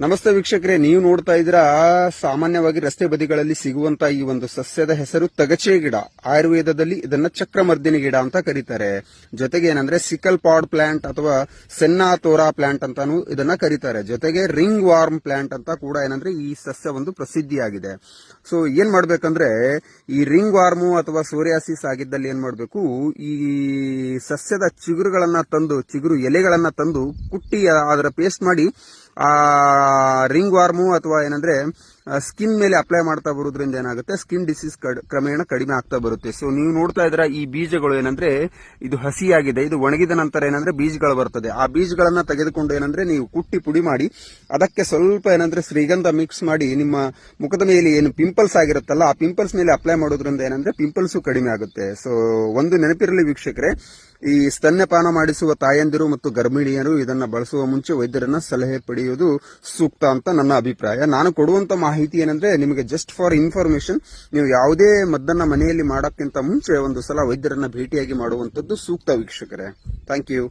ನಮಸ್ತೆ ವೀಕ್ಷಕರೇ, ನೀವು ನೋಡ್ತಾ ಇದ್ದೀರಾ ಸಾಮಾನ್ಯವಾಗಿ ರಸ್ತೆ ಬದಿಗಳಲ್ಲಿ ಸಿಗುವಂತ ಈ ಒಂದು ಸಸ್ಯದ ಹೆಸರು ತಗಚೆ ಗಿಡ. ಆಯುರ್ವೇದದಲ್ಲಿ ಇದನ್ನ ಚಕ್ರಮರ್ದಿನಿ ಗಿಡ ಅಂತ ಕರೀತಾರೆ. ಜೊತೆಗೆ ಏನಂದ್ರೆ ಸಿಕಲ್ ಪಾಡ್ ಪ್ಲಾಂಟ್ ಅಥವಾ ಸೆನ್ನಾತೋರಾ ಪ್ಲಾಂಟ್ ಅಂತಾನು ಇದನ್ನ ಕರೀತಾರೆ. ಜೊತೆಗೆ ರಿಂಗ್ ವಾರ್ಮ್ ಪ್ಲಾಂಟ್ ಅಂತ ಕೂಡ ಏನಂದ್ರೆ ಈ ಸಸ್ಯ ಒಂದು ಪ್ರಸಿದ್ಧಿಯಾಗಿದೆ. ಸೊ ಏನ್ ಮಾಡ್ಬೇಕಂದ್ರೆ ಈ ರಿಂಗ್ ವಾರ್ಮು ಅಥವಾ ಸೋರಿಯಾಸಿಸ್ ಆಗಿದ್ದಲ್ಲಿ ಏನ್ ಮಾಡ್ಬೇಕು, ಈ ಸಸ್ಯದ ಚಿಗುರು ಎಲೆಗಳನ್ನ ತಂದು ಕುಟ್ಟಿ ಅದರ ಪೇಸ್ಟ್ ಮಾಡಿ ಆ ರಿಂಗ್ ವಾರ್ಮು ಅಥವಾ ಏನಂದ್ರೆ ಸ್ಕಿನ್ ಮೇಲೆ ಅಪ್ಲೈ ಮಾಡ್ತಾ ಬರೋದ್ರಿಂದ ಏನಾಗುತ್ತೆ, ಸ್ಕಿನ್ ಡಿಸೀಸ್ ಕ್ರಮೇಣ ಕಡಿಮೆ ಆಗ್ತಾ ಬರುತ್ತೆ. ಸೊ ನೀವು ನೋಡ್ತಾ ಇದ್ರ ಈ ಬೀಜಗಳು ಏನಂದ್ರೆ ಇದು ಹಸಿಯಾಗಿದೆ, ಇದು ಒಣಗಿದ ನಂತರ ಏನಂದ್ರೆ ಬೀಜಗಳು ಬರ್ತದೆ. ಆ ಬೀಜಗಳನ್ನ ತೆಗೆದುಕೊಂಡು ಏನಂದ್ರೆ ನೀವು ಕುಟ್ಟಿ ಪುಡಿ ಮಾಡಿ ಅದಕ್ಕೆ ಸ್ವಲ್ಪ ಏನಂದ್ರೆ ಶ್ರೀಗಂಧ ಮಿಕ್ಸ್ ಮಾಡಿ ನಿಮ್ಮ ಮುಖದ ಮೇಲೆ ಏನು ಪಿಂಪಲ್ಸ್ ಆಗಿರುತ್ತಲ್ಲ ಆ ಪಿಂಪಲ್ಸ್ ಮೇಲೆ ಅಪ್ಲೈ ಮಾಡೋದ್ರಿಂದ ಏನಂದ್ರೆ ಪಿಂಪಲ್ಸ್ ಕಡಿಮೆ ಆಗುತ್ತೆ. ಸೊ ಒಂದು ನೆನಪಿರಲಿ ವೀಕ್ಷಕರೇ, ಈ ಸ್ತನ್ಯಪಾನ ಮಾಡಿಸುವ ತಾಯಂದಿರು ಮತ್ತು ಗರ್ಭಿಣಿಯರು ಇದನ್ನ ಬಳಸುವ ಮುಂಚೆ ವೈದ್ಯರನ್ನ ಸಲಹೆ ಪಡೆಯುವುದು ಸೂಕ್ತ ಅಂತ ನನ್ನ ಅಭಿಪ್ರಾಯ. ನಾನು ಕೊಡುವಂತ ಮಾಹಿತಿ ಏನಂದ್ರೆ ನಿಮಗೆ ಜಸ್ಟ್ ಫಾರ್ ಇನ್ಫಾರ್ಮೇಶನ್. ನೀವು ಯಾವುದೇ ಮದ್ದನ್ನ ಮನೆಯಲ್ಲಿ ಮಾಡೋಕ್ಕಿಂತ ಮುಂಚೆ ಒಂದು ಸಲ ವೈದ್ಯರನ್ನ ಭೇಟಿಯಾಗಿ ಮಾಡುವಂತದ್ದು ಸೂಕ್ತ ವೀಕ್ಷಕರೇ. Thank you.